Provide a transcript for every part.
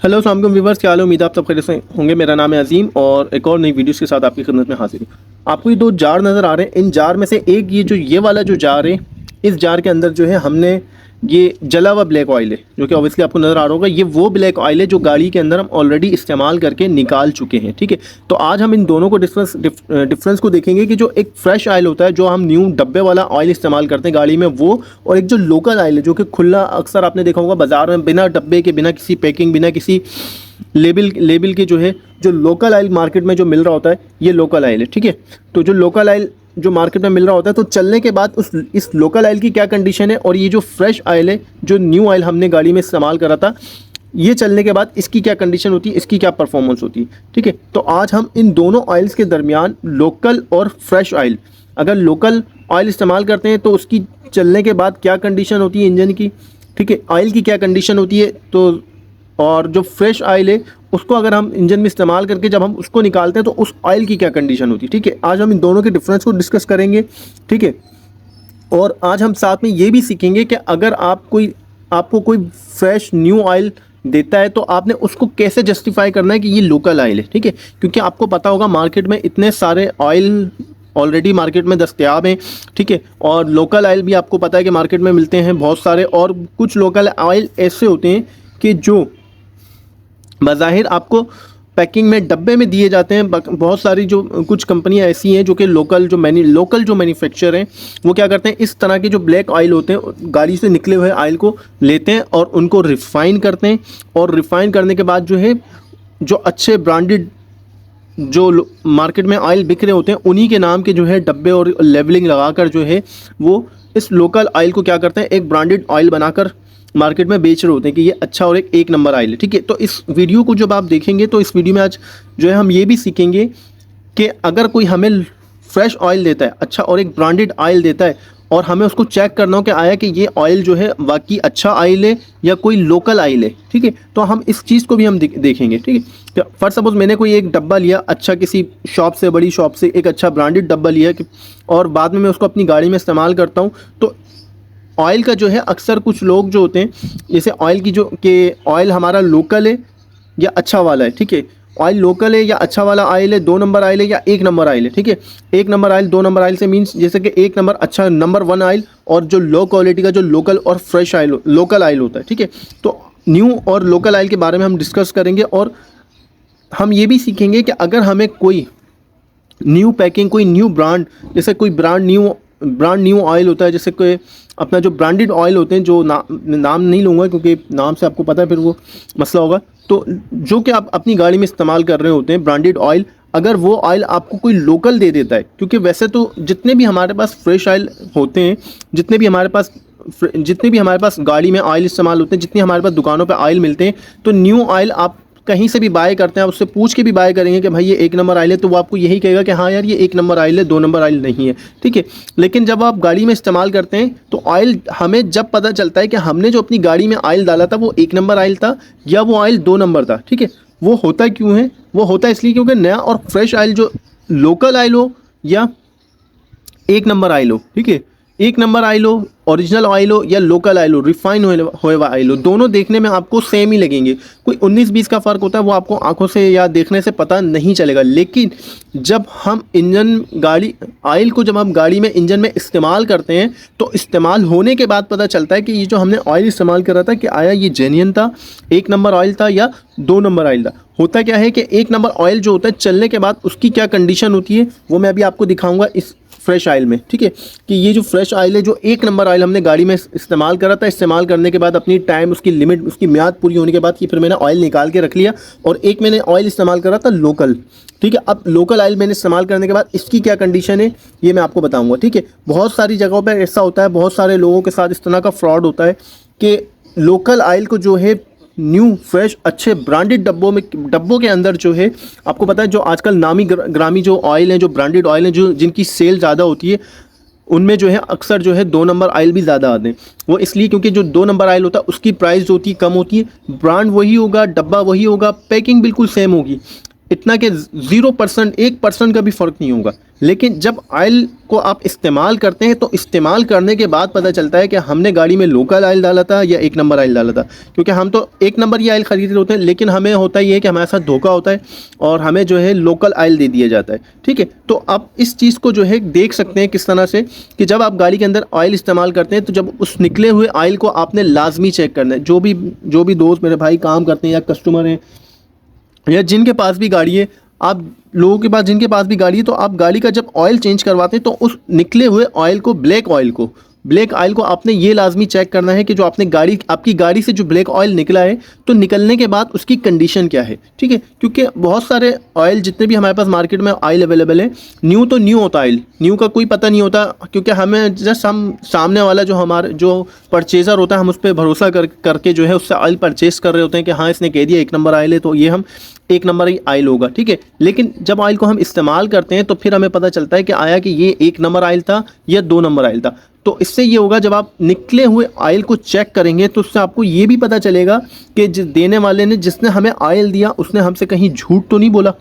Hello अस्सलाम वालेकुम viewers, क्या हाल है। उम्मीद है आप सब खैरियत से होंगे। मेरा नाम है अजीम और एक और नई वीडियोस के साथ आपकी खिदमत में हाजिर हूँ। आपको ये दो जार नज़र आ रहे हैं। इन जार में से एक ये वाला जो जार है, इस जार के अंदर जो है हमने ये जला हुआ ब्लैक ऑयल है, जो कि ऑब्वियसली आपको नज़र आ रहा होगा। ये वो ब्लैक ऑयल है जो गाड़ी के अंदर हम ऑलरेडी इस्तेमाल करके निकाल चुके हैं। ठीक है, तो आज हम इन दोनों को डिफरेंस को देखेंगे कि जो एक फ्रेश ऑयल होता है, जो हम न्यू डब्बे वाला ऑयल इस्तेमाल करते हैं गाड़ी में, वो और एक जो लोकल ऑयल है जो कि खुला अक्सर आपने देखा होगा बाज़ार में, बिना डब्बे के, बिना किसी पैकिंग, बिना किसी लेबल के जो है, जो लोकल ऑयल मार्केट में जो मिल रहा होता है, ये लोकल ऑयल है। ठीक है, तो जो लोकल ऑयल जो मार्केट में मिल रहा होता है, तो चलने के बाद इस लोकल ऑयल की क्या कंडीशन है, और ये जो फ्रेश ऑयल है, जो न्यू ऑयल हमने गाड़ी में इस्तेमाल करा था, ये चलने के बाद इसकी क्या कंडीशन होती है, इसकी क्या परफॉर्मेंस होती है। ठीक है, तो आज हम इन दोनों ऑयल्स के दरमियान लोकल और फ्रेश ऑयल, अगर लोकल ऑयल इस्तेमाल करते हैं तो उसकी चलने के बाद क्या कंडीशन होती है इंजन की, ठीक है, ऑयल की क्या कंडीशन होती है, तो और जो फ्रेश ऑयल है उसको अगर हम इंजन में इस्तेमाल करके जब हम उसको निकालते हैं तो उस ऑयल की क्या कंडीशन होती है। ठीक है, आज हम इन दोनों के डिफरेंस को डिस्कस करेंगे। ठीक है, और आज हम साथ में ये भी सीखेंगे कि अगर आपको कोई फ्रेश न्यू ऑयल देता है तो आपने उसको कैसे जस्टिफाई करना है कि ये लोकल ऑयल है। ठीक है, क्योंकि आपको पता होगा मार्केट में इतने सारे ऑयल ऑलरेडी मार्केट में दस्तयाब हैं। ठीक है, और लोकल ऑयल भी आपको पता है कि मार्केट में मिलते हैं बहुत सारे, और कुछ लोकल ऑयल ऐसे होते हैं कि जो बज़ाहिर आपको पैकिंग में डब्बे में दिए जाते हैं। बहुत सारी जो कुछ कंपनियां ऐसी हैं जो कि लोकल जो मैन्युफैक्चर हैं, वो क्या करते हैं, इस तरह के जो ब्लैक ऑयल होते हैं, गाड़ी से निकले हुए ऑयल को लेते हैं और उनको रिफ़ाइन करते हैं, और रिफ़ाइन करने के बाद जो है, जो अच्छे ब्रांडेड जो मार्केट में ऑयल बिक रहे होते हैं, उन्हीं के नाम के जो है डब्बे और लेबलिंग लगाकर जो है वो इस लोकल ऑयल को क्या करते हैं, एक ब्रांडेड ऑयल बनाकर मार्केट में बेच रहे होते हैं कि ये अच्छा और एक नंबर ऑयल है। ठीक है, तो इस वीडियो को जब आप देखेंगे तो इस वीडियो में आज जो है हम ये भी सीखेंगे कि अगर कोई हमें फ्रेश ऑयल देता है, अच्छा और एक ब्रांडेड ऑयल देता है, और हमें उसको चेक करना हो कि आया कि ये ऑयल जो है वाकई अच्छा ऑयल है या कोई लोकल ऑयल है। ठीक है, तो हम इस चीज़ को भी हम देखेंगे। ठीक है, तो फर्स्ट सपोज मैंने कोई एक डब्बा लिया, अच्छा किसी शॉप से, बड़ी शॉप से एक अच्छा ब्रांडेड डब्बा लिया, और बाद में मैं उसको अपनी गाड़ी में इस्तेमाल करता हूँ, तो ऑयल का जो है अक्सर कुछ लोग जो होते हैं, जैसे ऑयल की जो कि ऑयल हमारा लोकल है या अच्छा वाला है। ठीक है, ऑयल लोकल है या अच्छा वाला ऑयल है, 2 नंबर ऑयल है या 1 नंबर ऑयल है। ठीक है, 1 नंबर ऑयल, 2 नंबर ऑयल से मीन्स जैसे कि 1 नंबर अच्छा नंबर 1 ऑयल, और जो लो क्वालिटी का जो लोकल और फ्रेश ऑयल लोकल ऑयल होता है। ठीक है, तो न्यू और लोकल ऑयल के बारे में हम डिस्कस करेंगे, और हम ये भी सीखेंगे कि अगर हमें कोई न्यू पैकिंग, कोई न्यू ब्रांड, जैसे कोई ब्रांड न्यू ऑयल होता है, जैसे कोई अपना जो ब्रांडेड ऑयल होते हैं, जो नाम नहीं लूँगा क्योंकि नाम से आपको पता है फिर वो मसला होगा, तो जो कि आप अपनी गाड़ी में इस्तेमाल कर रहे होते हैं ब्रांडेड ऑयल, अगर वो ऑयल आपको कोई लोकल दे देता है, क्योंकि वैसे तो जितने भी हमारे पास फ्रेश ऑयल होते हैं, जितने भी हमारे पास गाड़ी में ऑयल इस्तेमाल होते हैं, जितनी हमारे पास दुकानों पे ऑयल मिलते हैं, तो न्यू ऑयल आप कहीं से भी बाय करते हैं, आप उससे पूछ के भी बाय करेंगे कि भाई ये 1 नंबर ऑयल है, तो वो आपको यही कहेगा कि हाँ यार ये 1 नंबर ऑयल है, 2 नंबर ऑयल नहीं है। ठीक है, लेकिन जब आप गाड़ी में इस्तेमाल करते हैं तो ऑयल हमें जब पता चलता है कि हमने जो अपनी गाड़ी में ऑयल डाला था वो 1 नंबर ऑयल था या वो ऑयल 2 नंबर था। ठीक है, वो होता क्यों है, वो होता है इसलिए क्योंकि नया और फ्रेश ऑयल जो लोकल ऑयल हो या 1 नंबर ऑयल हो, ठीक है, 1 नंबर ऑयल हो, ओरिजिनल ऑयल हो या लोकल ऑयल हो, रिफाइन हुए हुआ ऑयल हो, दोनों देखने में आपको सेम ही लगेंगे। कोई 19-20 का फ़र्क होता है, वो आपको आंखों से या देखने से पता नहीं चलेगा। लेकिन जब हम ऑयल को जब हम गाड़ी में इंजन में इस्तेमाल करते हैं, तो इस्तेमाल होने के बाद पता चलता है कि ये जो हमने ऑयल इस्तेमाल करा था, कि आया ये जेन्युइन था, 1 नंबर ऑयल था या 2 नंबर ऑयल था। होता क्या है कि 1 नंबर ऑयल जो होता है, चलने के बाद उसकी क्या कंडीशन होती है, वो मैं अभी आपको दिखाऊंगा इस फ्रेश ऑयल में। ठीक है, कि ये जो फ्रेश ऑयल है, जो 1 नंबर ऑयल हमने गाड़ी में इस्तेमाल करा था, इस्तेमाल करने के बाद अपनी टाइम, उसकी लिमिट, उसकी म्याद पूरी होने के बाद ये फिर मैंने ऑयल निकाल के रख लिया, और एक मैंने ऑयल इस्तेमाल करा था लोकल। ठीक है, अब लोकल ऑयल मैंने इस्तेमाल करने के बाद इसकी क्या कंडीशन है ये मैं आपको बताऊंगा। ठीक है, बहुत सारी जगहों पर ऐसा होता है, बहुत सारे लोगों के साथ इस तरह का फ्रॉड होता है कि लोकल ऑयल को जो है न्यू फ्रेश अच्छे ब्रांडेड डब्बों के अंदर जो है, आपको पता है जो आजकल नामी ग्रामी जो ऑयल हैं, जो ब्रांडेड ऑयल हैं, जो जिनकी सेल ज़्यादा होती है, उनमें जो है अक्सर जो है 2 नंबर ऑयल भी ज़्यादा आते हैं। वो इसलिए क्योंकि जो 2 नंबर ऑयल होता है उसकी प्राइस जो होती है कम होती है, ब्रांड वही होगा, डब्बा वही होगा, पैकिंग बिल्कुल सेम होगी, इतना कि 0%, 1% का भी फ़र्क नहीं होगा। लेकिन जब ऑयल को आप इस्तेमाल करते हैं तो इस्तेमाल करने के बाद पता चलता है कि हमने गाड़ी में लोकल ऑयल डाला था या 1 नंबर ऑयल डाला था। क्योंकि हम तो 1 नंबर ही ऑयल खरीद रहे होते हैं, लेकिन हमें होता ये है कि हमारे साथ धोखा होता है और हमें जो है लोकल ऑयल दे दिया जाता है। ठीक है, तो आप इस चीज़ को जो है देख सकते हैं किस तरह से कि जब आप गाड़ी के अंदर ऑयल इस्तेमाल करते हैं तो जब उस निकले हुए ऑयल को आपने लाजमी चेक करना है। जो भी दोस्त मेरे भाई काम करते हैं या कस्टमर हैं या जिनके पास भी गाड़ी है, आप लोगों के पास जिनके पास भी गाड़ी है, तो आप गाड़ी का जब ऑयल चेंज करवाते हैं तो उस निकले हुए ऑयल को, ब्लैक ऑयल को आपने ये लाजमी चेक करना है कि जो आपकी गाड़ी से जो ब्लैक ऑयल निकला है तो निकलने के बाद उसकी कंडीशन क्या है। ठीक है, क्योंकि बहुत सारे ऑयल जितने भी हमारे पास मार्केट में ऑयल अवेलेबल है, न्यू होता है ऑयल, न्यू का कोई पता नहीं होता, क्योंकि हमें जस्ट हम सामने वाला जो परचेज़र होता है हम उस पर भरोसा करके जो है उससे ऑयल परचेज़ कर रहे होते हैं कि हाँ इसने कह दिया 1 नंबर ऑयल है तो ये हम 1 नंबर ही ऑयल होगा। ठीक है, लेकिन जब ऑयल को हम इस्तेमाल करते हैं तो फिर हमें पता चलता है कि आया कि ये 1 नंबर ऑयल था या 2 नंबर ऑयल था। तो इससे ये होगा, जब आप निकले हुए ऑयल को चेक करेंगे तो उससे आपको ये भी पता चलेगा कि देने वाले ने, जिसने हमें ऑयल दिया, उसने हमसे कहीं झूठ तो नहीं बोला।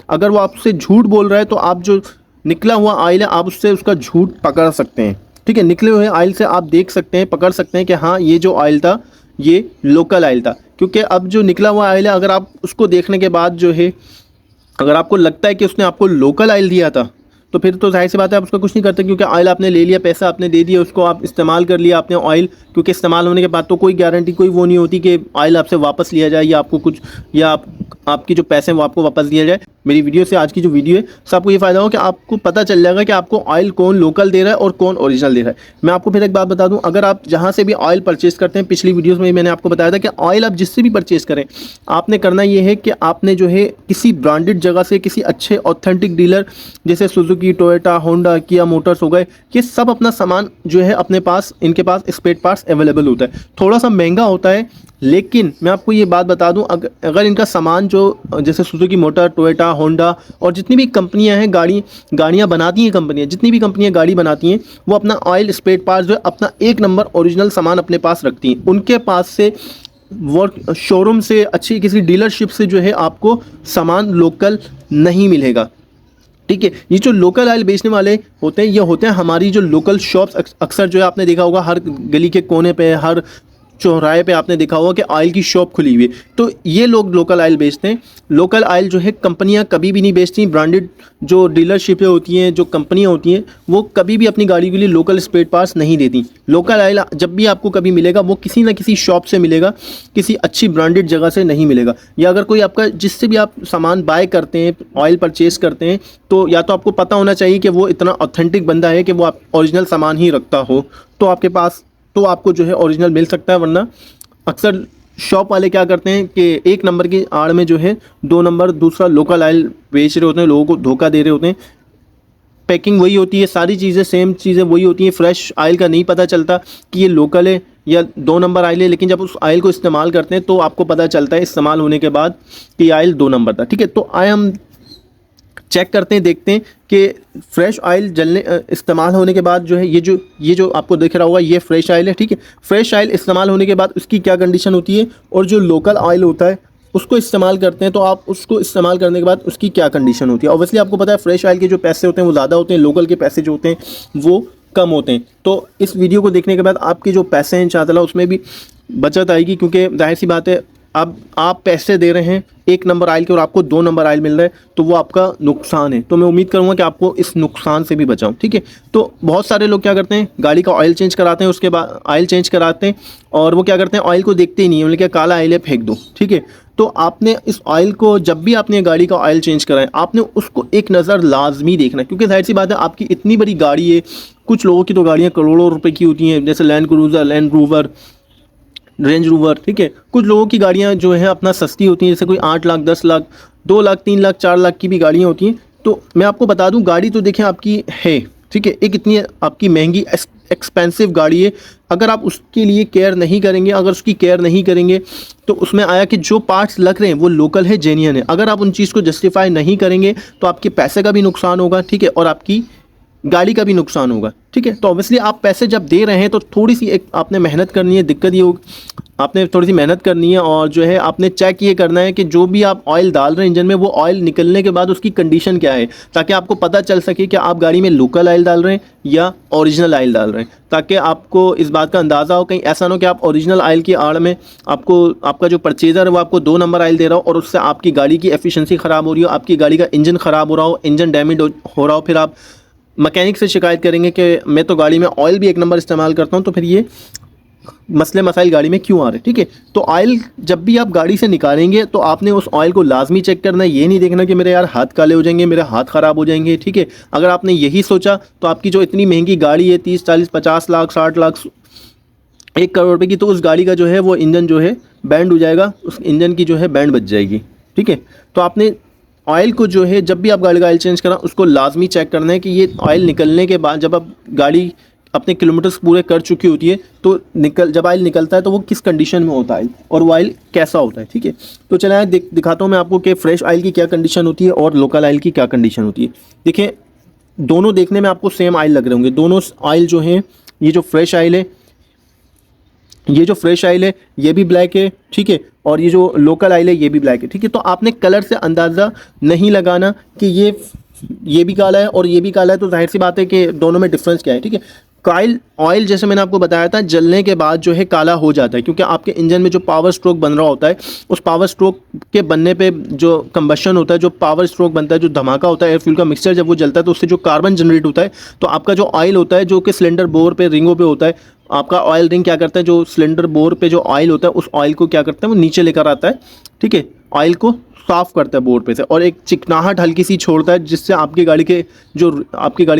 अगर वो आपसे झूठ बोल रहा है तो आप जो निकला हुआ ऑयल है आप उससे उसका झूठ पकड़ सकते हैं। ठीक है, निकले हुए ऑयल से आप देख सकते हैं, पकड़ सकते हैं कि हाँ ये जो ऑयल था ये लोकल ऑयल था। क्योंकि अब जो निकला हुआ ऑयल है, अगर आप उसको देखने के बाद जो है, अगर आपको लगता है कि उसने आपको लोकल ऑयल दिया था तो फिर तो जाहिर सी बात है आप उसका कुछ नहीं करते, क्योंकि ऑयल आपने ले लिया, पैसा आपने दे दिया, उसको आप इस्तेमाल कर लिया आपने ऑयल। क्योंकि इस्तेमाल होने के बाद तो कोई गारंटी, कोई वो नहीं होती कि ऑयल आपसे वापस लिया जाए या आपको कुछ, या आपके जो पैसे हैं वो आपको वापस दिया जाए। मेरी वीडियो से, आज की जो वीडियो है, उससे आपको ये फ़ायदा हो कि आपको पता चल जाएगा कि आपको ऑयल कौन लोकल दे रहा है और कौन ओरिजिनल दे रहा है। मैं आपको फिर एक बात बता दूं, अगर आप जहां से भी ऑयल परचेज़ करते हैं, पिछली वीडियोस में मैंने आपको बताया था कि ऑयल आप जिससे भी परचेज़ करें, आपने करना ये है कि आपने जो है किसी ब्रांडेड जगह से, किसी अच्छे ऑथेंटिक डीलर जैसे सुजुकी, टोयोटा, होंडा, किया मोटर्स हो गए, ये सब अपना सामान जो है अपने पास, इनके पास स्पेयर पार्ट्स अवेलेबल होता है। थोड़ा सा महंगा होता है, लेकिन मैं आपको ये बात बता दूं, अगर इनका सामान जो जैसे सुजुकी मोटर, टोयोटा, होंडा और जितनी भी कंपनियां हैं, गाड़ियां बनाती हैं कंपनियां, जितनी भी कंपनियां गाड़ी बनाती हैं, वो अपना ऑयल स्पेयर पार्ट्स जो है अपना 1 नंबर ओरिजिनल सामान अपने पास रखती हैं। उनके पास से वर्क शोरूम से, अच्छी किसी डीलरशिप से जो है आपको सामान लोकल नहीं मिलेगा। ठीक है, ये जो लोकल ऑयल बेचने वाले होते हैं, ये होते हैं हमारी जो लोकल शॉप्स। अक्सर जो है आपने देखा होगा हर गली के कोने पे, हर चौराहे पे आपने देखा होगा कि ऑयल की शॉप खुली हुई है, तो ये लोग लोकल ऑयल बेचते हैं। लोकल ऑयल जो है कंपनियां कभी भी नहीं बेचती। ब्रांडेड जो डीलरशिपें होती हैं, जो कंपनियां होती हैं, वो कभी भी अपनी गाड़ी के लिए लोकल स्पेयर पार्ट्स नहीं देती। लोकल ऑयल जब भी आपको कभी मिलेगा वो किसी ना किसी शॉप से मिलेगा, किसी अच्छी ब्रांडेड जगह से नहीं मिलेगा। या अगर कोई आपका, जिससे भी आप सामान बाय करते हैं, ऑयल परचेज करते हैं, तो या तो आपको पता होना चाहिए कि वो इतना ऑथेंटिक बंदा है कि वो आप ओरिजिनल सामान ही रखता हो, तो आपके पास, तो आपको जो है ओरिजिनल मिल सकता है। वरना अक्सर शॉप वाले क्या करते हैं कि 1 नंबर की आड़ में जो है 2 नंबर दूसरा लोकल ऑयल बेच रहे होते हैं, लोगों को धोखा दे रहे होते हैं। पैकिंग वही होती है, सारी चीज़ें सेम चीज़ें वही होती हैं। फ्रेश ऑयल का नहीं पता चलता कि ये लोकल है या 2 नंबर ऑयल है, लेकिन जब उस ऑयल को इस्तेमाल करते हैं तो आपको पता चलता है इस्तेमाल होने के बाद कि ये ऑयल 2 नंबर था। ठीक है, तो आए हम चेक करते हैं, देखते हैं कि फ्रेश ऑयल इस्तेमाल होने के बाद जो है ये जो आपको दिख रहा होगा ये फ्रेश ऑयल है। ठीक है, फ्रेश ऑयल इस्तेमाल होने के बाद उसकी क्या कंडीशन होती है, और जो लोकल ऑयल होता है उसको इस्तेमाल करते हैं तो आप उसको इस्तेमाल करने के बाद उसकी क्या कंडीशन होती है। ऑब्वियसली आपको पता है फ्रेश ऑयल के जो पैसे होते हैं वो ज़्यादा होते हैं, लोकल के पैसे जो होते हैं वो कम होते हैं। तो इस वीडियो को देखने के बाद आपके जो पैसे हैं इंशाअल्लाह उसमें भी बचत आएगी, क्योंकि जाहिर सी बात है अब आप पैसे दे रहे हैं 1 नंबर ऑयल के और आपको 2 नंबर ऑयल मिल रहा है, तो वो आपका नुकसान है। तो मैं उम्मीद करूंगा कि आपको इस नुकसान से भी बचाऊं। ठीक है, तो बहुत सारे लोग क्या करते हैं, गाड़ी का ऑयल चेंज कराते हैं, उसके बाद ऑयल चेंज कराते हैं और वो क्या करते हैं, ऑयल को देखते ही नहीं है, मतलब क्या काला ऑयल है फेंक दो। ठीक है, तो आपने इस ऑयल को, जब भी आपने गाड़ी का ऑयल चेंज कराएं, आपने उसको एक नज़र लाजमी देखना है, क्योंकि जाहिर सी बात है आपकी इतनी बड़ी गाड़ी है, कुछ लोगों की तो गाड़ियाँ करोड़ों रुपए की होती हैं, जैसे land cruiser, land rover, range rover. ठीक है, कुछ लोगों की गाड़ियां जो है अपना सस्ती होती हैं, जैसे कोई 8 लाख, 10 लाख, 2 लाख, 3 लाख, 4 लाख की भी गाड़ियां होती हैं। तो मैं आपको बता दूं, गाड़ी तो देखें आपकी है, ठीक है, एक इतनी आपकी महंगी एक्सपेंसिव गाड़ी है, अगर आप उसके लिए केयर नहीं करेंगे, अगर उसकी केयर नहीं करेंगे तो उसमें आया कि जो पार्ट्स लग रहे हैं वो लोकल है, जेन्युइन है, अगर आप उन चीज़ को जस्टिफाई नहीं करेंगे तो आपके पैसे का भी नुकसान होगा। ठीक है, और आपकी गाड़ी का भी नुकसान होगा। ठीक है, तो ऑब्वियसली आप पैसे जब दे रहे हैं तो थोड़ी सी एक आपने मेहनत करनी है। दिक्कत ये होगी, आपने थोड़ी सी मेहनत करनी है और जो है आपने चेक ये करना है कि जो भी आप ऑयल डाल रहे हैं इंजन में, वो ऑयल निकलने के बाद उसकी कंडीशन क्या है, ताकि आपको पता चल सके कि आप गाड़ी में लोकल ऑयल डाल रहे हैं या ओरिजिनल ऑयल डाल रहे हैं, ताकि आपको इस बात का अंदाज़ा हो। कहीं ऐसा ना हो कि आप ओरिजिनल ऑयल की आड़ में आपको आपका जो परचेज़र है वो आपको 2 नंबर ऑयल दे रहा हो और उससे आपकी गाड़ी की एफिशिएंसी ख़राब हो रही हो, आपकी गाड़ी का इंजन ख़राब हो रहा हो, इंजन डैमेज हो रहा हो, फिर आप मैकेनिक से शिकायत करेंगे कि मैं तो गाड़ी में ऑयल भी 1 नंबर इस्तेमाल करता हूँ, तो फिर ये मसले मसाइल गाड़ी में क्यों आ रहे हैं। ठीक है, तो ऑयल जब भी आप गाड़ी से निकालेंगे तो आपने उस ऑयल को लाजमी चेक करना है। ये नहीं देखना कि मेरे यार हाथ काले हो जाएंगे, मेरे हाथ ख़राब हो जाएंगे। ठीक है, अगर आपने यही सोचा तो आपकी जो इतनी महंगी गाड़ी है 30, 40, 50 लाख, 60 लाख, 1 करोड़ रुपये की, तो उस गाड़ी का जो है वो इंजन जो है बैंड हो जाएगा, उस इंजन की जो है बैंड बच जाएगी। ठीक है, तो आपने ऑयल को जो है जब भी आप गाड़ी का ऑयल चेंज करा उसको लाजमी चेक करना है कि ये ऑयल निकलने के बाद, जब आप गाड़ी अपने किलोमीटर्स पूरे कर चुकी होती है तो जब ऑयल निकलता है तो वो किस कंडीशन में होता है और वो ऑयल कैसा होता है। ठीक है, तो चलिए दिखाता हूँ मैं आपको कि फ्रेश ऑयल की क्या कंडीशन होती है और लोकल ऑयल की क्या कंडीशन होती है। देखिए, दोनों देखने में आपको सेम ऑयल लग रहे होंगे। दोनों ऑयल जो हैं, ये जो फ्रेश ऑयल है, ये जो फ्रेश ऑयल है ये भी ब्लैक है। ठीक है, और ये जो लोकल ऑयल है ये भी ब्लैक है। ठीक है, तो आपने कलर से अंदाज़ा नहीं लगाना कि ये भी काला है और ये भी काला है, तो जाहिर सी बात है कि दोनों में डिफरेंस क्या है। ठीक है, ऑयल जैसे मैंने आपको बताया था जलने के बाद जो है काला हो जाता है, क्योंकि आपके इंजन में जो पावर स्ट्रोक बन रहा होता है, उस पावर स्ट्रोक के बनने पे जो कंबशन होता है, जो पावर स्ट्रोक बनता है, जो धमाका होता है एयर फ्यूल का मिक्सचर जब वो जलता है तो उससे जो कार्बन जनरेट होता है, तो आपका जो ऑयल होता है जो कि सिलेंडर बोर पे, रिंगों पे होता है, आपका ऑयल रिंग क्या करता है, जो सिलेंडर बोर पे जो ऑयल होता है उस ऑयल को क्या करता है वो नीचे लेकर आता है। ठीक है, ऑयल को साफ़ करता है बोर्ड पे से और एक चिकनाहट हल्की सी छोड़ता है, जिससे आपकी गाड़ी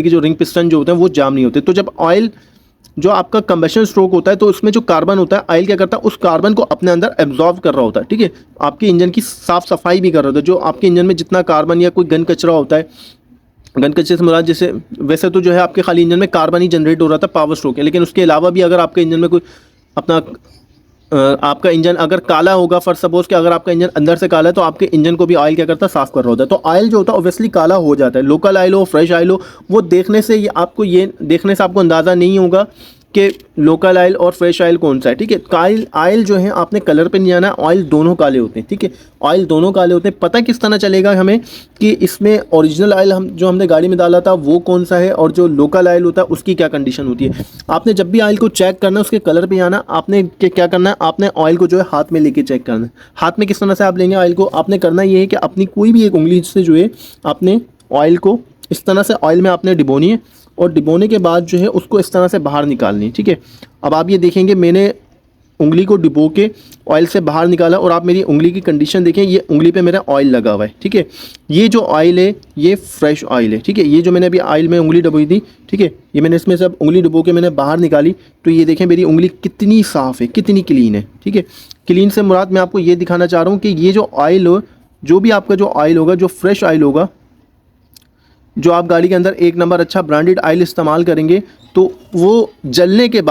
की जो रिंग पिस्टन जो होते हैं वो जाम नहीं होते। तो जब ऑयल जो आपका कंबशन स्ट्रोक होता है तो उसमें जो कार्बन होता है, ऑयल क्या करता है उस कार्बन को अपने अंदर एब्जॉर्व कर रहा होता है। ठीक है, आपके इंजन की साफ़ सफाई भी कर रहा होता है। जो आपके इंजन में जितना कार्बन या कोई घन कचरा होता है, घन कचरे से मुराद जैसे, वैसे तो जो है आपके खाली इंजन में कार्बन ही जनरेट हो रहा था, पावर स्ट्रोक है, लेकिन उसके अलावा भी अगर आपके इंजन में कोई अपना आपका इंजन अगर काला होगा, फॉर सपोज कि अगर आपका इंजन अंदर से काला है तो आपके इंजन को भी ऑयल क्या करता है, साफ़ कर रहा होता है। तो ऑयल जो होता है ऑब्वियसली काला हो जाता है। लोकल ऑयल हो, फ्रेश ऑयल हो, वो देखने से ये देखने से आपको अंदाज़ा नहीं होगा कि लोकल ऑयल और फ्रेश ऑयल कौन सा है। ठीक है, ऑयल जो है आपने कलर पे नहीं जाना, ऑयल दोनों काले होते हैं। ठीक है, ऑयल दोनों काले होते हैं। पता किस तरह चलेगा हमें कि इसमें ओरिजिनल ऑयल जो हमने गाड़ी में डाला था वो कौन सा है और जो लोकल ऑयल होता है उसकी क्या कंडीशन होती है। आपने जब भी ऑयल को चेक करना है उसके कलर पे आना, आपने क्या करना है, आपने ऑयल को जो है हाथ में लेके चेक करना है। हाथ में किस तरह से आप लेंगे ऑयल को, आपने करना ये है कि अपनी कोई भी एक उंगली से जो है आपने ऑयल को इस तरह से ऑयल में आपने डिबोनी है और डिबोने के बाद जो है उसको इस तरह से बाहर निकालनी है। ठीक है, अब आप ये देखेंगे मैंने उंगली को डिबो के ऑयल से बाहर निकाला और आप मेरी उंगली की कंडीशन देखें, ये उंगली पे मेरा ऑयल लगा हुआ है। ठीक है, ये जो ऑयल है ये फ्रेश ऑयल है। ठीक है, ये जो मैंने अभी ऑयल में उंगली डुबोई थी, ठीक है, ये मैंने इसमें सब उंगली डुबो के मैंने बाहर निकाली, तो ये देखें मेरी उंगली कितनी साफ़ है, कितनी क्लीन है। ठीक है, क्लीन से मुराद मैं आपको ये दिखाना चाह रहा हूँ कि ये जो ऑयल हो, जो भी आपका जो ऑयल होगा, जो फ्रेश ऑयल होगा, जो आप गाड़ी के अंदर 1 नंबर अच्छा ब्रांडेड ऑयल इस्तेमाल करेंगे, तो वो जलने के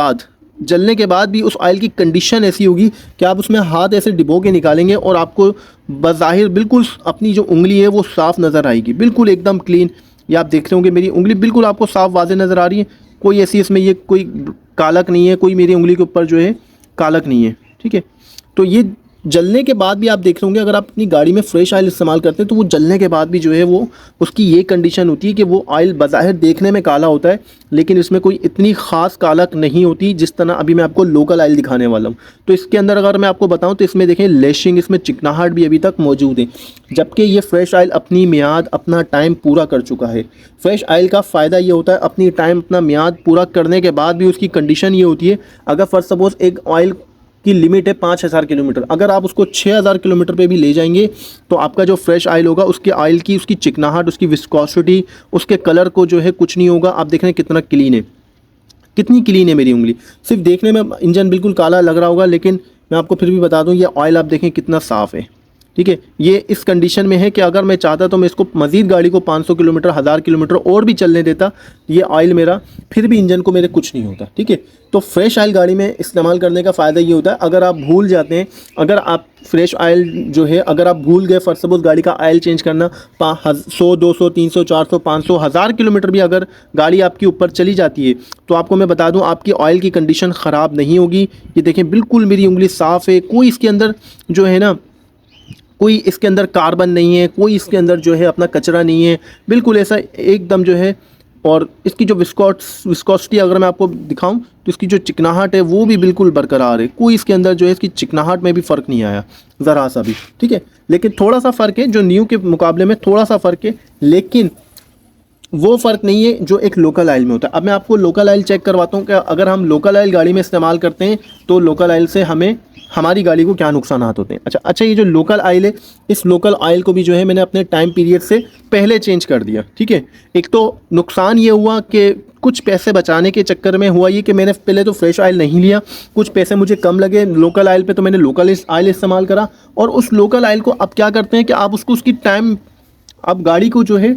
बाद भी उस ऑयल की कंडीशन ऐसी होगी कि आप उसमें हाथ ऐसे डिबो के निकालेंगे और आपको बज़ाहिर बिल्कुल अपनी जो उंगली है वो साफ़ नज़र आएगी, बिल्कुल एकदम क्लीन। ये आप देख रहे होंगे मेरी उंगली बिल्कुल आपको साफ़ वाज़े नज़र आ रही है, कोई ऐसी इसमें ये कोई कालक नहीं है, कोई मेरी उंगली के ऊपर जो है कालक नहीं है। ठीक है, तो ये जलने के बाद भी आप देख रहे होंगे, अगर आप अपनी गाड़ी में फ्रेश ऑयल इस्तेमाल करते हैं तो वो जलने के बाद भी जो है वो उसकी ये कंडीशन होती है कि वो ऑयल बज़ाहिर देखने में काला होता है, लेकिन इसमें कोई इतनी ख़ास कालक नहीं होती जिस तरह अभी मैं आपको लोकल ऑयल दिखाने वाला हूँ। तो इसके अंदर अगर मैं आपको बताऊँ तो इसमें देखें लेशिंग, इसमें चिकनाहट भी अभी तक मौजूद है, जबकि ये फ्रेश ऑयल अपनी मियाद, अपना टाइम पूरा कर चुका है। फ्रेश ऑयल का फ़ायदा ये होता है अपनी टाइम, अपना मियाद पूरा करने के बाद भी उसकी कंडीशन ये होती है, अगर फॉर सपोज़ एक ऑयल की लिमिट है 5000 किलोमीटर, अगर आप उसको 6000 किलोमीटर पे भी ले जाएंगे तो आपका जो फ्रेश ऑयल होगा उसके ऑयल की, उसकी चिकनाहट, उसकी विस्कोसिटी, उसके कलर को जो है कुछ नहीं होगा। आप देख रहे हैं कितना क्लीन है, कितनी क्लीन है मेरी उंगली। सिर्फ देखने में इंजन बिल्कुल काला लग रहा होगा, लेकिन मैं आपको फिर भी बता दूं ये ऑयल आप देखें कितना साफ़ है। ठीक है। ये इस कंडीशन में है कि अगर मैं चाहता तो मैं इसको मज़ीद गाड़ी को 500 किलोमीटर 1000 किलोमीटर और भी चलने देता, ये ऑयल मेरा फिर भी इंजन को मेरे कुछ नहीं होता, ठीक है। तो फ्रेश ऑयल गाड़ी में इस्तेमाल करने का फ़ायदा ये होता है, अगर आप भूल जाते हैं, अगर आप फ्रेश ऑयल जो है अगर आप भूल गए, फॉर सपोज गाड़ी का ऑयल चेंज करना 100 200 300 400 500 1000 किलोमीटर भी अगर गाड़ी आपकी ऊपर चली जाती है, तो आपको मैं बता दूं आपकी ऑयल की कंडीशन ख़राब नहीं होगी। ये देखें बिल्कुल मेरी उंगली साफ़ है, कोई इसके अंदर जो है ना, कोई इसके अंदर कार्बन नहीं है, कोई इसके अंदर जो है अपना कचरा नहीं है, बिल्कुल ऐसा एकदम जो है। और इसकी जो विस्कोसिटी अगर मैं आपको दिखाऊं तो इसकी जो चिकनाहट है वो भी बिल्कुल बरकरार है, कोई इसके अंदर जो है इसकी चिकनाहट में भी फ़र्क नहीं आया ज़रा सा भी, ठीक है। लेकिन थोड़ा सा फ़र्क है, जो न्यू के मुकाबले में थोड़ा सा फ़र्क है, लेकिन वो फ़र्क नहीं है जो एक लोकल ऑयल में होता है। अब मैं आपको लोकल ऑयल चेक करवाता हूँ कि अगर हम लोकल ऑयल गाड़ी में इस्तेमाल करते हैं तो लोकल ऑयल से हमें हमारी गाड़ी को क्या नुकसान होते हैं। अच्छा, ये जो लोकल ऑयल है, इस लोकल ऑयल को भी जो है मैंने अपने टाइम पीरियड से पहले चेंज कर दिया, ठीक है। एक तो नुकसान ये हुआ कि कुछ पैसे बचाने के चक्कर में हुआ ये कि मैंने पहले तो फ्रेश ऑयल नहीं लिया, कुछ पैसे मुझे कम लगे लोकल ऑयल पे, तो मैंने लोकल ऑयल इस्तेमाल करा। और उस लोकल ऑयल को अब क्या करते हैं कि आप उसको उसकी टाइम, आप गाड़ी को जो है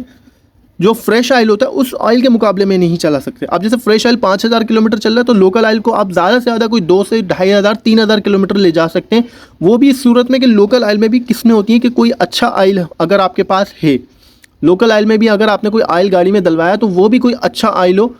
जो फ्रेश ऑयल होता है उस ऑयल के मुकाबले में नहीं चला सकते। अब जैसे फ्रेश ऑयल 5000 किलोमीटर चल रहा है तो लोकल ऑयल को आप ज़्यादा से ज़्यादा कोई 2 से 2500 3000 किलोमीटर ले जा सकते हैं। वो भी इस सूरत में कि लोकल ऑयल में भी किस्में होती हैं कि कोई अच्छा ऑयल अगर आपके पास है, लोकल ऑयल में भी अगर आपने कोई ऑयल गाड़ी में डलवाया तो वो भी कोई अच्छा ऑयल हो,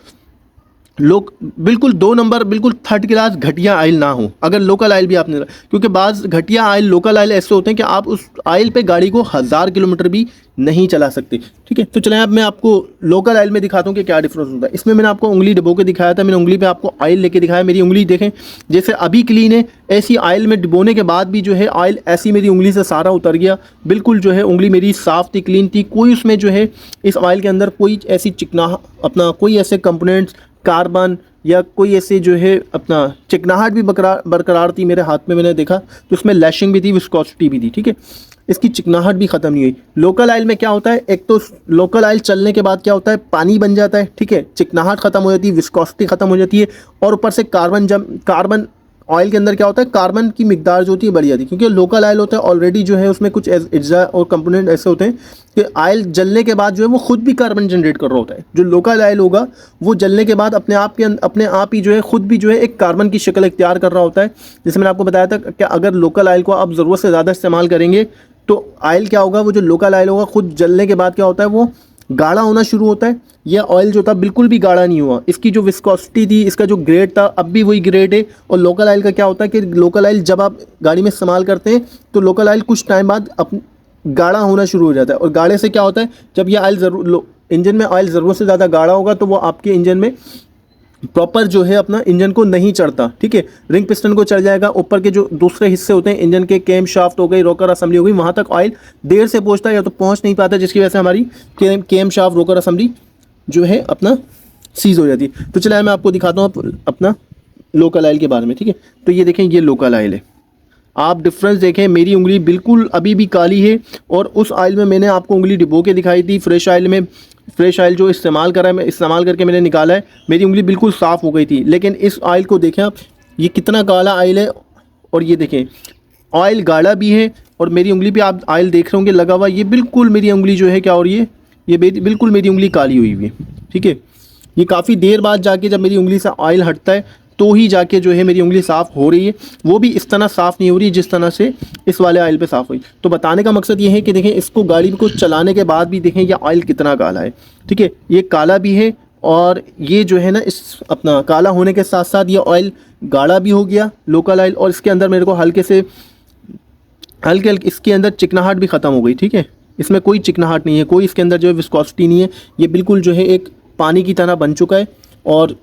लोग बिल्कुल 2 नंबर बिल्कुल थर्ड क्लास घटिया ऑयल ना हो अगर लोकल ऑयल भी आपने, क्योंकि बाज़ घटिया ऑयल लोकल ऑयल ऐसे होते हैं कि आप उस ऑयल पे गाड़ी को 1000 किलोमीटर भी नहीं चला सकते, ठीक है। तो चलें अब मैं आपको लोकल ऑयल में दिखाता हूँ कि क्या डिफरेंस होता है। इसमें मैंने आपको उंगली डुबो के दिखाया था, मैंने उंगली पे आपको ऑयल लेके दिखाया। मेरी उंगली देखें जैसे अभी क्लीन है, ऐसी ऑयल में डुबोने के बाद भी जो है ऑयल ऐसी मेरी उंगली से सारा उतर गया, बिल्कुल जो है उंगली मेरी साफ़ थी, क्लीन थी, कोई उसमें जो है इस ऑयल के अंदर कोई ऐसी चिकना अपना कोई ऐसे कंपोनेंट्स कार्बन या कोई ऐसे जो है अपना चिकनाहट भी बरकरार थी। मेरे हाथ में मैंने देखा तो उसमें लैशिंग भी थी, विस्कोसिटी भी थी, ठीक है। इसकी चिकनाहट भी ख़त्म नहीं हुई। लोकल ऑयल में क्या होता है, एक तो लोकल ऑयल चलने के बाद क्या होता है पानी बन जाता है, ठीक है, चिकनाहट ख़त्म हो जाती है, विस्कोसिटी ख़त्म हो जाती है, और ऊपर से कार्बन ऑयल के अंदर क्या होता है कार्बन की मिकदार जो होती है बढ़ जाती है, क्योंकि लोकल ऑयल होता है ऑलरेडी जो है उसमें कुछ एज्जा और कंपोनेंट ऐसे होते हैं कि ऑयल जलने के बाद जो है वो खुद भी कार्बन जनरेट कर रहा होता है। जो लोकल ऑयल होगा वो जलने के बाद अपने आप ही जो है खुद भी जो है एक कार्बन की शक्ल इख्तियार कर रहा होता है। जैसे मैंने आपको बताया था कि अगर लोकल ऑयल को आप ज़रूरत से ज़्यादा इस्तेमाल करेंगे तो ऑयल क्या होगा, वो जो लोकल ऑयल होगा खुद जलने के बाद क्या होता है वो गाढ़ा होना शुरू होता है। यह ऑयल जो था बिल्कुल भी गाढ़ा नहीं हुआ, इसकी जो विस्कोसिटी थी, इसका जो ग्रेड था अब भी वही ग्रेड है। और लोकल ऑयल का क्या होता है कि लोकल ऑयल जब आप गाड़ी में इस्तेमाल करते हैं तो लोकल ऑयल कुछ टाइम बाद गाढ़ा होना शुरू हो जाता है। और गाढ़े से क्या होता है, जब यह ऑयल इंजन में ऑयल ज़रूरत से ज़्यादा गाढ़ा होगा तो वो आपके इंजन में प्रॉपर जो है अपना इंजन को नहीं चढ़ता, ठीक है। रिंग पिस्टन को चढ़ जाएगा, ऊपर के जो दूसरे हिस्से होते हैं इंजन के, कैम शाफ्ट हो गई, रोकर असेंबली हो गई, वहाँ तक ऑयल देर से पहुँचता है या तो पहुँच नहीं पाता, जिसकी वजह से हमारी कैम शाफ्ट रोकर असेंबली जो है अपना सीज हो जाती है। तो चलिए मैं आपको दिखाता हूँ अपना लोकल ऑयल के बारे में, ठीक है। तो ये देखें ये लोकल ऑयल है, आप डिफरेंस देखें, मेरी उंगली बिल्कुल अभी भी काली है और उस ऑयल में मैंने आपको उंगली डिबो के दिखाई थी। फ्रेश ऑयल में फ्रेश ऑयल जो इस्तेमाल करा है, मैं इस्तेमाल करके मैंने निकाला है, मेरी उंगली बिल्कुल साफ़ हो गई थी। लेकिन इस ऑयल को देखें आप, ये कितना काला ऑयल है, और ये देखें ऑयल गाढ़ा भी है और मेरी उंगली पे आप ऑयल देख रहे होंगे लगा हुआ, ये बिल्कुल मेरी उंगली जो है क्या हो रही है, ये बिल्कुल मेरी उंगली काली हुई है, ठीक है। ये काफ़ी देर बाद जाके जब मेरी उंगली से ऑयल हटता है तो ही जाके जो है मेरी उंगली साफ़ हो रही है, वो भी इस तरह साफ़ नहीं हो रही जिस तरह से इस वाले ऑयल पे साफ़ हुई। तो बताने का मकसद ये है कि देखें इसको गाड़ी को चलाने के बाद भी देखें ये ऑयल कितना काला है, ठीक है। ये काला भी है और ये जो है ना इस अपना काला होने के साथ साथ ये ऑयल गाढ़ा भी हो गया लोकल ऑयल, और इसके अंदर मेरे को हल्के इसके अंदर चिकनाहट भी ख़त्म हो गई, ठीक है। इसमें कोई चिकनाहट नहीं है, कोई इसके अंदर जो है विस्कोसिटी नहीं है, ये बिल्कुल जो है एक पानी की तरह बन चुका है। और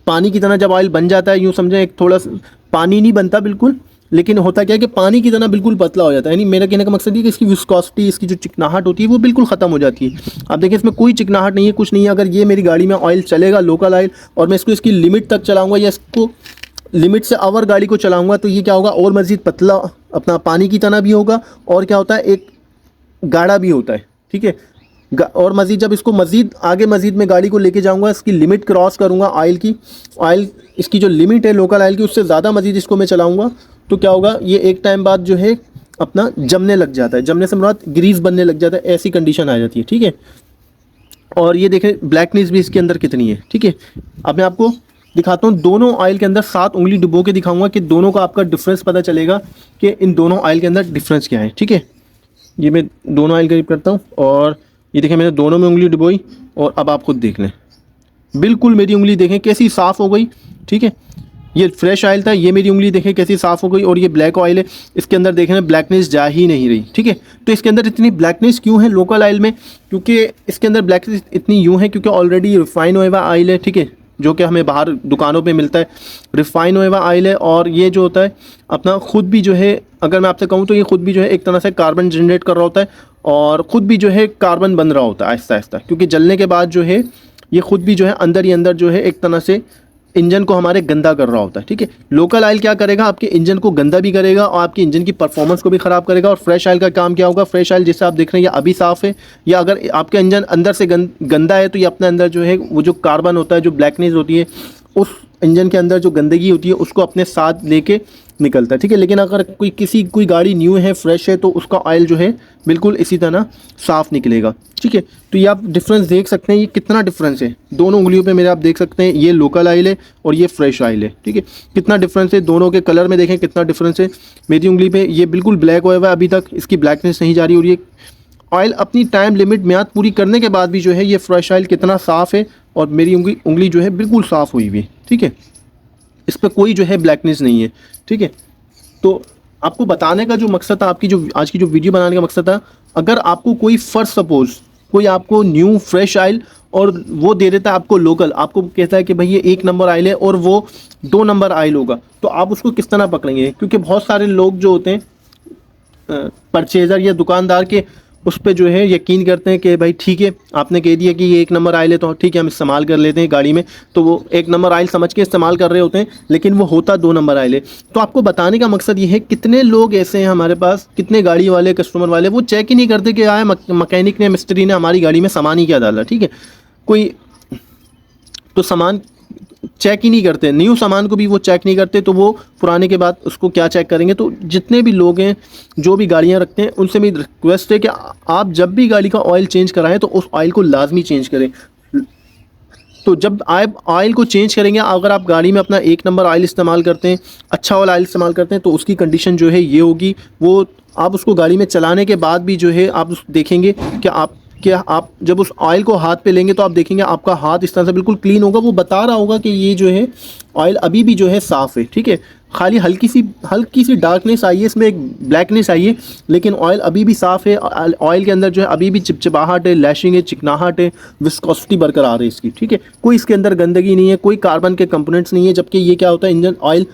पानी की तरह जब ऑयल बन जाता है, यूँ समझें एक थोड़ा सा पानी नहीं बनता बिल्कुल, लेकिन होता क्या है कि पानी की तरह बिल्कुल पतला हो जाता है। यानी मेरा कहने का मकसद ये कि इसकी विस्कोसिटी, इसकी जो चिकनाहट होती है वो बिल्कुल ख़त्म हो जाती है। आप देखिए इसमें कोई चिकनाहट नहीं है, कुछ नहीं है। अगर ये मेरी गाड़ी में ऑयल चलेगा लोकल ऑयल और मैं इसको इसकी लिमिट तक चलाऊँगा या इसको लिमिट से ओवर गाड़ी को चलाऊँगा तो ये क्या होगा, और मज़ीद पतला अपना पानी की तरह भी होगा, और क्या होता है एक गाढ़ा भी होता है, ठीक है। और मज़ीद जब इसको मज़ीद में गाड़ी को लेके जाऊंगा, इसकी लिमिट क्रॉस करूंगा ऑयल इसकी जो लिमिट है लोकल ऑयल की उससे ज़्यादा मज़ीद इसको मैं चलाऊंगा तो क्या होगा, ये एक टाइम बाद जो है अपना जमने लग जाता है। जमने से मुराद ग्रीस बनने लग जाता है, ऐसी कंडीशन आ जाती है, ठीक है। और ये देखें ब्लैकनेस भी इसके अंदर कितनी है, ठीक है। अब मैं आपको दिखाता हूँ, दोनों ऑयल के अंदर 7 उंगली डुबो के दिखाऊंगा कि दोनों का आपका डिफरेंस पता चलेगा कि इन दोनों ऑयल के अंदर डिफरेंस क्या है, ठीक है। ये मैं दोनों ऑयल करीब करता हूँ और ये देखें मैंने दोनों में उंगली डुबोई और अब आप खुद देख लें, बिल्कुल मेरी उंगली देखें कैसी साफ़ हो गई, ठीक है। ये फ्रेश ऑयल था, ये मेरी उंगली देखें कैसी साफ़ हो गई। और ये ब्लैक ऑयल है, इसके अंदर देखें ब्लैकनेस जा ही नहीं रही, ठीक है। तो इसके अंदर इतनी ब्लैकनेस क्यों है लोकल ऑयल में? क्योंकि इसके अंदर ब्लैकनेस इतनी यूँ है क्योंकि ऑलरेडी रिफाइन हुआ ऑयल है, ठीक है, जो कि हमें बाहर दुकानों पे मिलता है, रिफाइन हुआ ऑयल है। और ये जो होता है अपना ख़ुद भी जो है, अगर मैं आपसे कहूँ तो ये ख़ुद भी जो है एक तरह से कार्बन जनरेट कर रहा होता है और ख़ुद भी जो है कार्बन बन रहा होता है आहिस्ता आहिस्ता, क्योंकि जलने के बाद जो है ये ख़ुद भी जो है अंदर ही अंदर जो है एक तरह से इंजन को हमारे गंदा कर रहा होता है, ठीक है। लोकल ऑयल क्या करेगा, आपके इंजन को गंदा भी करेगा और आपके इंजन की परफॉर्मेंस को भी ख़राब करेगा। और फ्रेश ऑयल का काम क्या होगा, फ्रेश ऑयल जिससे आप देख रहे हैं ये अभी साफ़ है, या अगर आपका इंजन अंदर से गंदा है तो ये अपने अंदर जो है वो जो कार्बन होता है, जो ब्लैकनेस होती है, उस इंजन के अंदर जो गंदगी होती है उसको अपने साथ लेके निकलता है, ठीक है। लेकिन अगर कोई गाड़ी न्यू है, फ्रेश है, तो उसका ऑयल जो है बिल्कुल इसी तरह साफ़ निकलेगा, ठीक है। तो ये आप डिफरेंस देख सकते हैं, ये कितना डिफरेंस है दोनों उंगलियों पे मेरे, आप देख सकते हैं ये लोकल ऑयल है और ये फ्रेश ऑयल है, ठीक है। कितना डिफरेंस है दोनों के कलर में, देखें कितना डिफरेंस है। मेरी उंगली पे ये बिल्कुल ब्लैक हुआ है, अभी तक इसकी ब्लैकनेस नहीं जा रही, और ये ऑयल अपनी टाइम लिमिट म्याद पूरी करने के बाद भी जो है ये फ्रेश ऑयल कितना साफ़ है और मेरी उंगली जो है बिल्कुल साफ़ हुई हुई, ठीक है। इस पर कोई जो है ब्लैकनेस नहीं है, ठीक है। तो आपको बताने का जो मकसद था, आपकी जो आज की जो वीडियो बनाने का मकसद था, अगर आपको कोई फर्स्ट सपोज कोई आपको न्यू फ्रेश ऑयल और वो दे देता है आपको लोकल, आपको कहता है कि भाई ये 1 नंबर ऑयल है और वो 2 नंबर ऑयल होगा, तो आप उसको किस तरह पकड़ेंगे? क्योंकि बहुत सारे लोग जो होते हैं परचेज़र या दुकानदार के उस पर जो है यकीन करते हैं कि भाई ठीक है, आपने कह दिया कि ये 1 नंबर ऑयल है तो ठीक है हम इस्तेमाल कर लेते हैं गाड़ी में, तो वो 1 नंबर ऑयल समझ के इस्तेमाल कर रहे होते हैं, लेकिन वो होता 2 नंबर ऑयल है। तो आपको बताने का मकसद ये है, कितने लोग ऐसे हैं हमारे पास, कितने गाड़ी वाले कस्टमर वाले वो चेक ही नहीं करते कि आए मकैनिक ने, मिस्त्री ने हमारी गाड़ी में सामान ही क्या डाला, ठीक है। कोई तो सामान चेक ही नहीं करते, न्यू सामान को भी वो चेक नहीं करते, तो वो पुराने के बाद उसको क्या चेक करेंगे? तो जितने भी लोग हैं जो भी गाड़ियां रखते हैं उनसे मेरी रिक्वेस्ट है कि आप जब भी गाड़ी का ऑयल चेंज कराएं तो उस ऑयल को लाजमी चेंज करें। तो जब आप ऑयल को चेंज करेंगे, अगर आप गाड़ी में अपना 1 नंबर ऑयल इस्तेमाल करते हैं, अच्छा वाला ऑयल इस्तेमाल करते हैं, तो उसकी कंडीशन जो है ये होगी, वो आप उसको गाड़ी में चलाने के बाद भी जो है आप देखेंगे कि आप जब उस ऑयल को हाथ पे लेंगे तो आप देखेंगे आपका हाथ इस तरह से बिल्कुल क्लीन होगा, वो बता रहा होगा कि ये जो है ऑयल अभी भी जो है साफ़ है, ठीक है। खाली हल्की सी डार्कनेस आई है, इसमें एक ब्लैकनेस आई है, लेकिन ऑयल अभी भी साफ़ है। ऑयल के अंदर जो है अभी भी चिपचिपाहट है, लैशिंग है, चिकनाहट है, विस्कोसिटी बरकरार है इसकी, ठीक है। कोई इसके अंदर गंदगी नहीं है, कोई कार्बन के कंपोनेंट्स नहीं है। जबकि ये क्या होता है, इंजन ऑयल,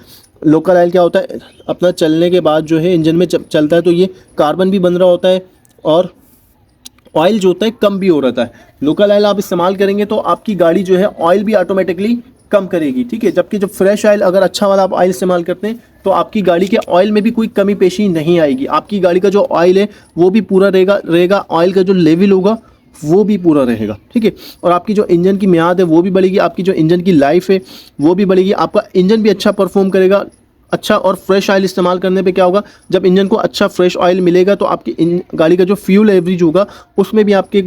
लोकल ऑयल क्या होता है, अपना चलने के बाद जो है इंजन में चलता है तो ये कार्बन भी बन रहा होता है और ऑयल जो होता है कम भी हो रहता है। लोकल ऑयल आप इस्तेमाल करेंगे तो आपकी गाड़ी जो है ऑयल भी ऑटोमेटिकली कम करेगी, ठीक है। जबकि जब फ्रेश ऑयल, अगर अच्छा वाला आप ऑयल इस्तेमाल करते हैं तो आपकी गाड़ी के ऑयल में भी कोई कमी पेशी नहीं आएगी। आपकी गाड़ी का जो ऑयल है वो भी पूरा रहेगा, ऑयल का जो लेवल होगा वो भी पूरा रहेगा, ठीक है। और आपकी जो इंजन की मियाद है वो भी बढ़ेगी, आपकी जो इंजन की लाइफ है वो भी बढ़ेगी, आपका इंजन भी अच्छा परफॉर्म करेगा। अच्छा, और फ्रेश ऑयल इस्तेमाल करने पे क्या होगा, जब इंजन को अच्छा फ्रेश ऑयल मिलेगा तो आपकी गाड़ी का जो फ्यूल एवरेज होगा उसमें भी आपके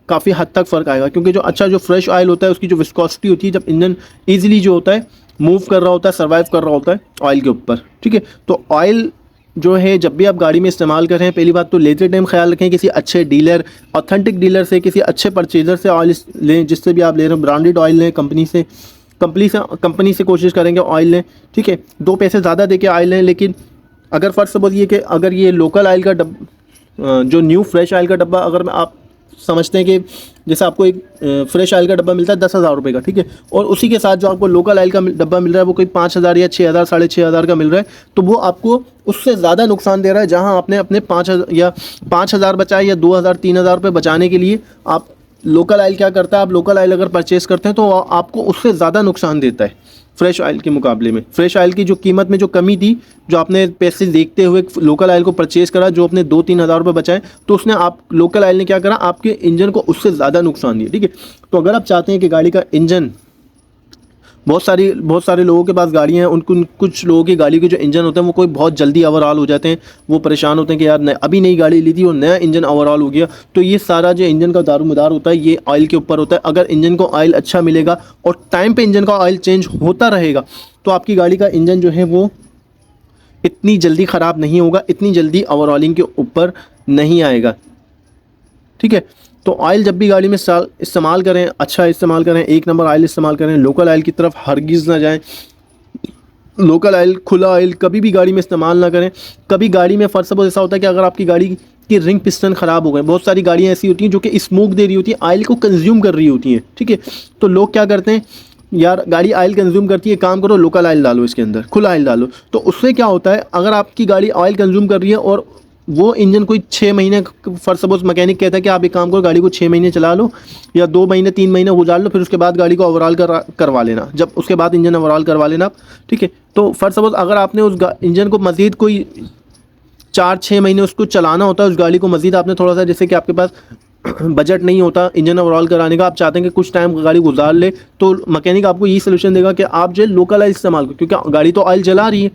काफ़ी हद तक फ़र्क आएगा। क्योंकि जो फ्रेश ऑयल होता है उसकी जो विस्कोसिटी होती है, जब इंजन ईजिली जो होता है मूव कर रहा होता है, सर्वाइव कर रहा होता है ऑयल के ऊपर, ठीक है। तो ऑयल जो है जब भी आप गाड़ी में इस्तेमाल कर रहे हैं, पहली बात तो लेते टाइम ख्याल रखें किसी अच्छे डीलर, ऑथेंटिक डीलर से, किसी अच्छे परचेजर से ऑयल लें, जिससे भी आप ले रहे हो ब्रांडेड ऑयल लें, कंपनी से कोशिश करेंगे ऑयल लें, ठीक है। 2 पैसे ज़्यादा दे के ऑयल लें, लेकिन अगर फ़र्ज़ सपोज़ ये कि अगर ये लोकल ऑयल का जो न्यू फ्रेश ऑयल का डब्बा, अगर आप समझते हैं कि जैसे आपको एक फ्रेश ऑयल का डब्बा मिलता है 10,000 रुपये का, ठीक है, और उसी के साथ जो आपको लोकल ऑयल का डब्बा मिल रहा है वो कोई 5,000 या 6,000, 6,500 का मिल रहा है, तो वो आपको उससे ज़्यादा नुकसान दे रहा है। जहां आपने अपने 5,000 बचाए या 2,000, 3,000 रुपये बचाने के लिए आप लोकल ऑयल क्या करता है, आप लोकल ऑयल अगर परचेज़ करते हैं तो आपको उससे ज़्यादा नुकसान देता है फ्रेश ऑयल के मुकाबले में। फ्रेश ऑयल की जो कीमत में जो कमी थी, जो आपने पैसे देखते हुए लोकल ऑयल को परचेज़ करा, जो अपने 2-3 हज़ार रुपये बचाए, तो उसने लोकल ऑयल ने क्या करा, आपके इंजन को उससे ज़्यादा नुकसान दिया, ठीक है। तो अगर आप चाहते हैं कि गाड़ी का इंजन बहुत सारे लोगों के पास गाड़ियाँ हैं, उनको कुछ लोगों की गाड़ी के जो इंजन होते हैं वो कोई बहुत जल्दी ओवरऑल हो जाते हैं, वो परेशान होते हैं कि यार अभी नई गाड़ी ली थी और नया इंजन ओवरऑल हो गया। तो ये सारा जो इंजन का दारोमदार होता है ये ऑयल के ऊपर होता है। अगर इंजन को ऑयल अच्छा मिलेगा और टाइम पे इंजन का ऑयल चेंज होता रहेगा तो आपकी गाड़ी का इंजन जो है वो इतनी जल्दी ख़राब नहीं होगा, इतनी जल्दी ओवरऑलिंग के ऊपर नहीं आएगा। ठीक है, तो ऑयल जब भी गाड़ी में इस्तेमाल करें, अच्छा इस्तेमाल करें, एक नंबर ऑयल इस्तेमाल करें, लोकल ऑयल की तरफ हरगिज़ ना जाएं। लोकल ऑयल, खुला ऑयल कभी भी गाड़ी में इस्तेमाल ना करें। कभी गाड़ी में फर्स्ट सपोज ऐसा होता है कि अगर आपकी गाड़ी की रिंग पिस्टन ख़राब हो गए, बहुत सारी गाड़ियाँ ऐसी होती हैं जो कि स्मोक दे रही होती हैं, ऑयल को कंज्यूम कर रही होती हैं। ठीक है, तो लोग क्या करते हैं, यार गाड़ी ऑयल कंज्यूम करती है, काम करो लोकल ऑयल डालो इसके अंदर, खुला ऑयल डालो। तो उससे क्या होता है, अगर आपकी गाड़ी ऑयल कंज्यूम कर रही है और वो इंजन कोई 6 महीने, फर्स्ट सपोज मैकेनिक कहता है कि आप एक काम करो गाड़ी को 6 महीने चला लो या 2 महीने 3 महीने गुजार लो, फिर उसके बाद गाड़ी को ओवरऑल करवा लेना, जब उसके बाद इंजन ओवरऑल करवा लेना आप। ठीक है, तो फर्स्ट सपोज अगर आपने उस इंजन को मज़ीद कोई 4-6 महीने उसको चलाना होता है, उस गाड़ी को मज़ीद आपने थोड़ा सा, जैसे कि आपके पास बजट नहीं होता इंजन ओवरऑल कराने का, आप चाहते हैं कि कुछ टाइम गाड़ी गुजार ले, तो मैकेनिक आपको यही सोल्यूशन देगा कि आप जो है लोकल ऑयल इस्तेमाल करो, क्योंकि गाड़ी तो ऑयल जला रही है,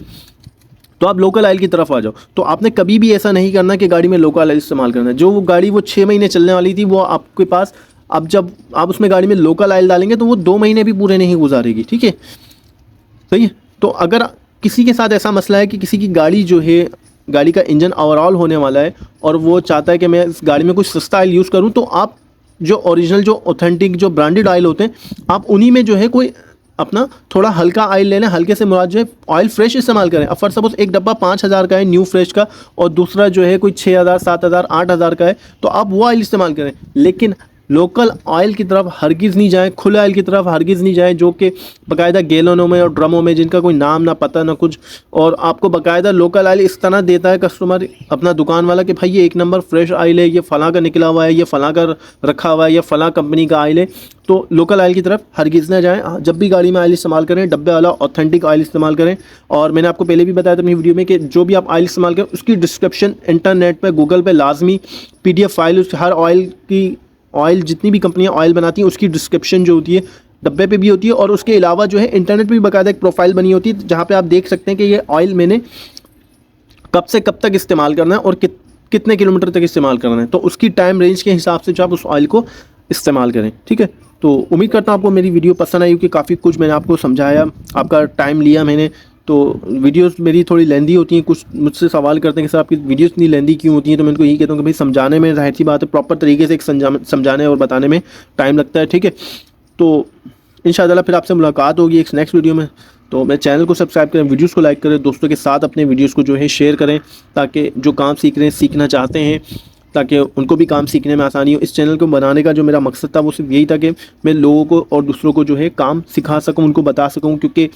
तो आप लोकल ऑयल की तरफ आ जाओ। तो आपने कभी भी ऐसा नहीं करना कि गाड़ी में लोकल ऑयल इस्तेमाल करना है। जो वो गाड़ी वो 6 महीने चलने वाली थी वो आपके पास, अब जब आप उसमें गाड़ी में लोकल ऑयल डालेंगे तो वो 2 महीने भी पूरे नहीं गुजारेगी। ठीक है, सही है। तो अगर किसी के साथ ऐसा मसला है कि किसी की गाड़ी जो है, गाड़ी का इंजन ओवरऑल होने वाला है और वो चाहता है कि मैं इस गाड़ी में कुछ सस्ता ऑयल यूज़ करूँ, तो आप जो ओरिजिनल, जो ऑथेंटिक, जो ब्रांडेड ऑयल होते हैं, आप उन्हीं में जो है कोई अपना थोड़ा हल्का ऑयल ले लें। हल्के से मुराद जो है ऑयल फ्रेश इस्तेमाल करें। अब फॉर सपोज एक डब्बा 5,000 का है न्यू फ्रेश का और दूसरा जो है कोई 6,000, 7,000, 8,000 का है, तो आप वो ऑयल इस्तेमाल करें। लेकिन लोकल ऑयल की तरफ हरगिज़ नहीं जाएं, खुले ऑयल की तरफ हरगिज़ नहीं जाएं, जो कि बाकायदा गैलनों में और ड्रमों में, जिनका कोई नाम ना पता ना कुछ, और आपको बाकायदा लोकल ऑयल इस तरह देता है कस्टमर, अपना दुकान वाला, कि भाई ये एक नंबर फ्रेश ऑयल है, ये फ़लाँ का निकला हुआ है, ये फ़लाँ का रखा हुआ है, ये फ़लाँ कंपनी का ऑयल है। तो लोकल ऑयल की तरफ हरगिज़ ना जाएं। जब भी गाड़ी में ऑयल इस्तेमाल करें, डब्बे वाला ऑथेंटिक ऑयल इस्तेमाल करें। और मैंने आपको पहले भी बताया था अपनी वीडियो में कि जो भी आप ऑयल इस्तेमाल करें उसकी डिस्क्रिप्शन इंटरनेट पर, गूगल पर लाजमी PDF फाइल, उस हर ऑयल की, ऑयल जितनी भी कंपनियां ऑयल बनाती हैं उसकी डिस्क्रिप्शन जो होती है डब्बे पे भी होती है, और उसके अलावा जो है इंटरनेट पे भी बाकायदा एक प्रोफाइल बनी होती है जहाँ पे आप देख सकते हैं कि ये ऑयल मैंने कब से कब तक इस्तेमाल करना है और कितने किलोमीटर तक इस्तेमाल करना है। तो उसकी टाइम रेंज के हिसाब से जो आप उस ऑयल को इस्तेमाल करें। ठीक है, तो उम्मीद करता हूँ आपको मेरी वीडियो पसंद आई, क्योंकि काफ़ी कुछ मैंने आपको समझाया, आपका टाइम लिया मैंने। तो वीडियोस मेरी थोड़ी लेंदी होती हैं, कुछ मुझसे सवाल करते हैं कि सर आपकी वीडियोस इतनी लेंदी क्यों होती हैं, तो मैं उनको यही कहता हूँ कि भाई समझाने में, जाहिर सी बात है, प्रॉपर तरीके से एक समझाने और बताने में टाइम लगता है। ठीक है, तो इंशाअल्लाह फिर आपसे मुलाकात होगी एक नेक्स्ट वीडियो में। तो मेरे चैनल को सब्सक्राइब करें, वीडियोस को लाइक करें, दोस्तों के साथ अपने वीडियोस को जो है शेयर करें, ताकि जो काम सीख रहे हैं, सीखना चाहते हैं, ताकि उनको भी काम सीखने में आसानी हो। इस चैनल को बनाने का जो मेरा मकसद था वो सिर्फ यही था कि मैं लोगों को और दूसरों को जो है काम सिखा सकूं, उनको बता सकूं, क्योंकि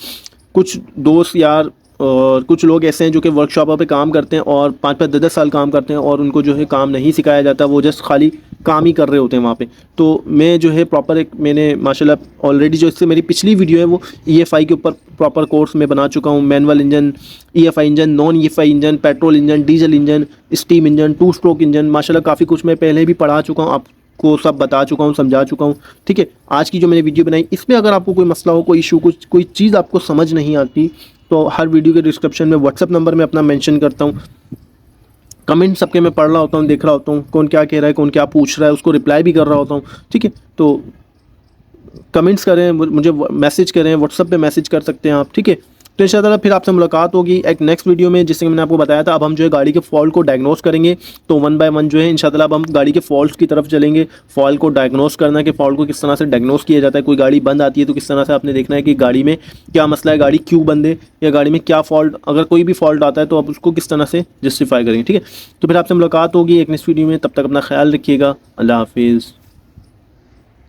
कुछ दोस्त यार और कुछ लोग ऐसे हैं जो कि वर्कशॉपों पे काम करते हैं और 5-5, 10-10 साल काम करते हैं और उनको जो है काम नहीं सिखाया जाता, वो जस्ट खाली काम ही कर रहे होते हैं वहाँ पे। तो मैं जो है प्रॉपर एक, मैंने माशाल्लाह ऑलरेडी जो इससे मेरी पिछली वीडियो है वो EFI के ऊपर प्रॉपर कोर्स में बना चुका हूँ। Manual engine, EFI engine, non EFI engine, petrol engine, diesel engine, steam engine, 2 stroke engine, माशाल्लाह काफ़ी कुछ मैं पहले भी पढ़ा चुका हूँ, आपको सब बता चुका हूँ, समझा चुका हूँ। ठीक है, आज की जो मैंने वीडियो बनाई इसमें अगर आपको कोई मसला हो, कोई इशू, कोई चीज़ आपको समझ नहीं आती, तो हर वीडियो के डिस्क्रिप्शन में व्हाट्सअप नंबर में अपना मेंशन करता हूँ। कमेंट सबके मैं पढ़ रहा होता हूँ, देख रहा होता हूँ, कौन क्या कह रहा है, कौन क्या पूछ रहा है, उसको रिप्लाई भी कर रहा होता हूँ। ठीक है, तो कमेंट्स करें, मुझे मैसेज करें, व्हाट्सअप पे मैसेज कर सकते हैं आप। ठीक है, तो इंशाअल्लाह फिर आपसे मुलाकात होगी एक नेक्स्ट वीडियो में, जिससे मैंने आपको बताया था। अब हम जो है गाड़ी के फॉल्ट को डायग्नोस करेंगे, तो 1 बाय 1 जो है इंशाअल्लाह अब हम गाड़ी के फॉल्ट्स की तरफ चलेंगे। फॉल्ट को डायग्नोस करना, कि फॉल्ट को किस तरह से डायग्नोस किया जाता है। कोई गाड़ी बंद आती है तो किस तरह से आपने देखना है कि गाड़ी में क्या मसला है, गाड़ी क्यों बंद है, या गाड़ी में क्या फॉल्ट, अगर कोई भी फॉल्ट आता है तो आप उसको किस तरह से जस्टिफाई करेंगे। ठीक है, तो फिर आपसे मुलाकात होगी एक नेक्स्ट वीडियो में, तब तक अपना ख्याल रखिएगा। अल्लाह हाफिज़।